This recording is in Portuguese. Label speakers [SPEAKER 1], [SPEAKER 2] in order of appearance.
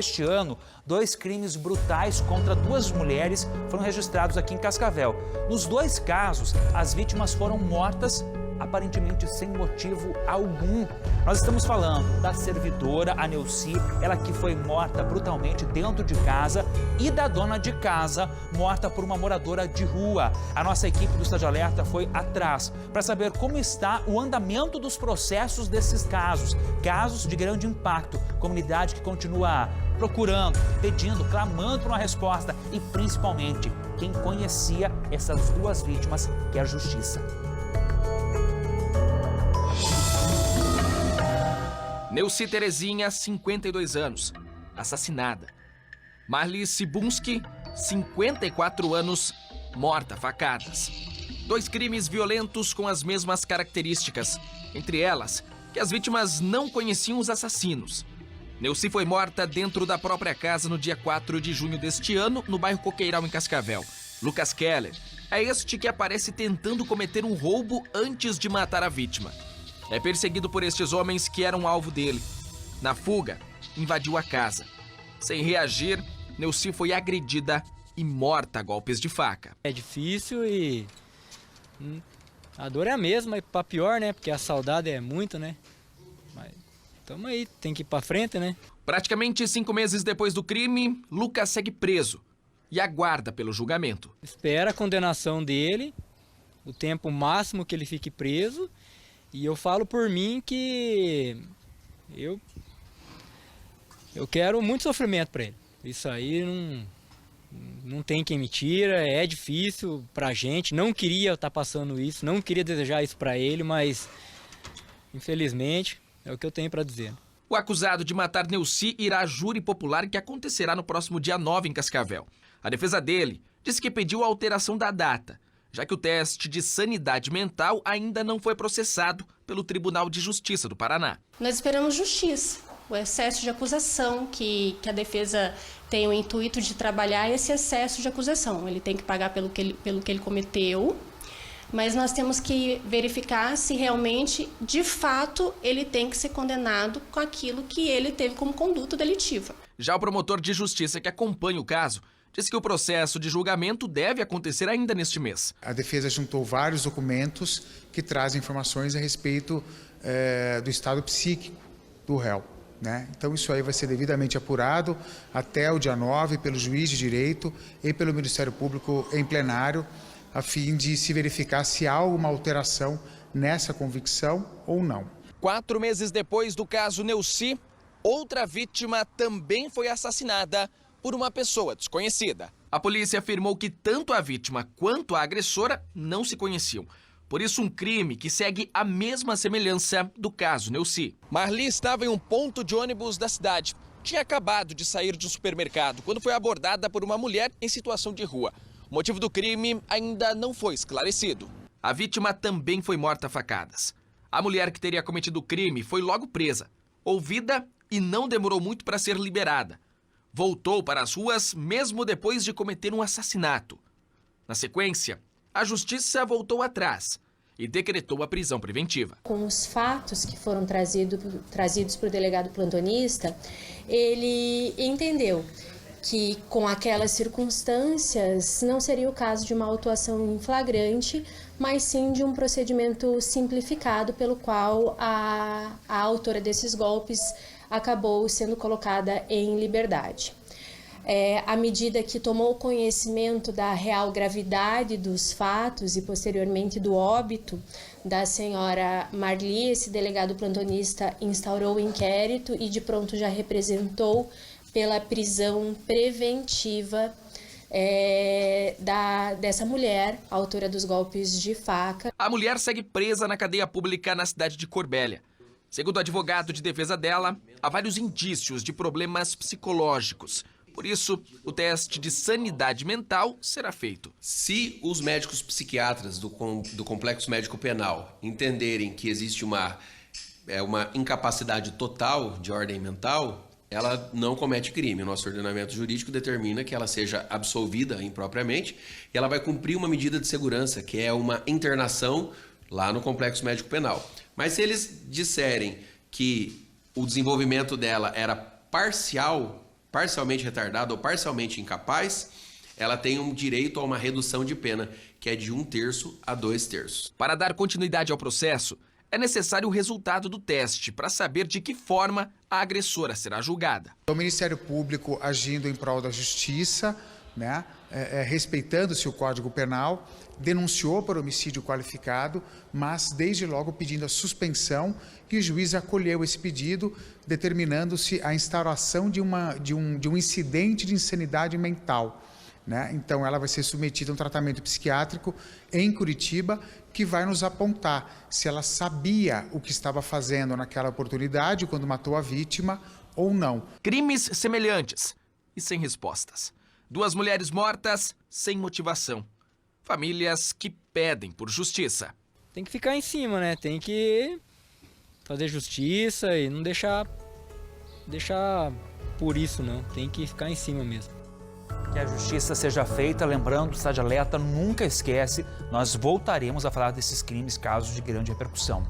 [SPEAKER 1] Este ano, 2 crimes brutais contra 2 mulheres foram registrados aqui em Cascavel. Nos 2 casos, as vítimas foram mortas, aparentemente sem motivo algum. Nós estamos falando da servidora, a Neuci, ela que foi morta brutalmente dentro de casa, e da dona de casa, morta por uma moradora de rua. A nossa equipe do Cidade Alerta foi atrás para saber como está o andamento dos processos desses casos. Casos de grande impacto, comunidade que continua procurando, pedindo, clamando por uma resposta e principalmente quem conhecia essas 2 vítimas, que é a justiça.
[SPEAKER 2] Neuci Terezinha, 52 anos, assassinada. Marli Sibunski, 54 anos, morta a facadas. 2 crimes violentos com as mesmas características, entre elas que as vítimas não conheciam os assassinos. Neuci foi morta dentro da própria casa no dia 4 de junho deste ano, no bairro Coqueiral, em Cascavel. Lucas Keller é este que aparece tentando cometer um roubo antes de matar a vítima. É perseguido por estes homens que eram alvo dele. Na fuga, invadiu a casa. Sem reagir, Neuci foi agredida e morta a golpes de faca.
[SPEAKER 3] É difícil e a dor é a mesma, e pra pior, né? Porque a saudade é muito, né? Mas tamo aí, tem que ir pra frente, né?
[SPEAKER 2] Praticamente 5 meses depois do crime, Lucas segue preso e aguarda pelo julgamento.
[SPEAKER 3] Espera a condenação dele, o tempo máximo que ele fique preso. E eu falo por mim que eu quero muito sofrimento para ele. Isso aí não tem quem me tira, é difícil pra gente. Não queria estar passando isso, não queria desejar isso para ele, mas infelizmente é o que eu tenho para dizer.
[SPEAKER 2] O acusado de matar Neuci irá a júri popular que acontecerá no próximo dia 9 em Cascavel. A defesa dele disse que pediu a alteração da data, já que o teste de sanidade mental ainda não foi processado pelo Tribunal de Justiça do Paraná.
[SPEAKER 4] Nós esperamos justiça, o excesso de acusação, que a defesa tem o intuito de trabalhar esse excesso de acusação. Ele tem que pagar pelo que ele cometeu, mas nós temos que verificar se realmente, de fato, ele tem que ser condenado com aquilo que ele teve como conduta delitiva.
[SPEAKER 2] Já o promotor de justiça que acompanha o caso disse que o processo de julgamento deve acontecer ainda neste mês.
[SPEAKER 5] A defesa juntou vários documentos que trazem informações a respeito do estado psíquico do réu, né? Então isso aí vai ser devidamente apurado até o dia 9 pelo juiz de direito e pelo Ministério Público em plenário, a fim de se verificar se há alguma alteração nessa convicção ou não.
[SPEAKER 2] 4 meses depois do caso Neuci, outra vítima também foi assassinada por uma pessoa desconhecida. A polícia afirmou que tanto a vítima quanto a agressora não se conheciam. Por isso, um crime que segue a mesma semelhança do caso Neuci. Marli estava em um ponto de ônibus da cidade. Tinha acabado de sair de um supermercado quando foi abordada por uma mulher em situação de rua. O motivo do crime ainda não foi esclarecido. A vítima também foi morta a facadas. A mulher que teria cometido o crime foi logo presa, ouvida e não demorou muito para ser liberada. Voltou para as ruas mesmo depois de cometer um assassinato. Na sequência, a justiça voltou atrás e decretou a prisão preventiva.
[SPEAKER 6] Com os fatos que foram trazidos para o delegado plantonista, ele entendeu que com aquelas circunstâncias não seria o caso de uma autuação em flagrante, mas sim de um procedimento simplificado pelo qual a autora desses golpes acabou sendo colocada em liberdade. À medida que tomou conhecimento da real gravidade dos fatos e posteriormente do óbito da senhora Marli, esse delegado plantonista instaurou o inquérito e de pronto já representou pela prisão preventiva dessa mulher, autora dos golpes de faca.
[SPEAKER 2] A mulher segue presa na cadeia pública na cidade de Corbélia. Segundo o advogado de defesa dela, há vários indícios de problemas psicológicos. Por isso, o teste de sanidade mental será feito.
[SPEAKER 7] Se os médicos psiquiatras do Complexo Médico Penal entenderem que existe uma incapacidade total de ordem mental, ela não comete crime. O nosso ordenamento jurídico determina que ela seja absolvida impropriamente e ela vai cumprir uma medida de segurança, que é uma internação lá no Complexo Médico Penal. Mas se eles disserem que o desenvolvimento dela era parcial, parcialmente retardada ou parcialmente incapaz, ela tem um direito a uma redução de pena, que é de 1/3 a 2/3.
[SPEAKER 2] Para dar continuidade ao processo, é necessário o resultado do teste para saber de que forma a agressora será julgada.
[SPEAKER 5] O Ministério Público agindo em prol da justiça, né, respeitando-se o Código Penal, denunciou por homicídio qualificado, mas desde logo pedindo a suspensão, e o juiz acolheu esse pedido, determinando-se a instauração de um incidente de insanidade mental. Né? Então, ela vai ser submetida a um tratamento psiquiátrico em Curitiba, que vai nos apontar se ela sabia o que estava fazendo naquela oportunidade, quando matou a vítima, ou não.
[SPEAKER 2] Crimes semelhantes e sem respostas. 2 mulheres mortas sem motivação. Famílias que pedem por justiça.
[SPEAKER 3] Tem que ficar em cima, né? Tem que fazer justiça e não deixar por isso, não. Tem que ficar em cima mesmo.
[SPEAKER 1] Que a justiça seja feita, lembrando, o Cidade Alerta nunca esquece, nós voltaremos a falar desses crimes, casos de grande repercussão.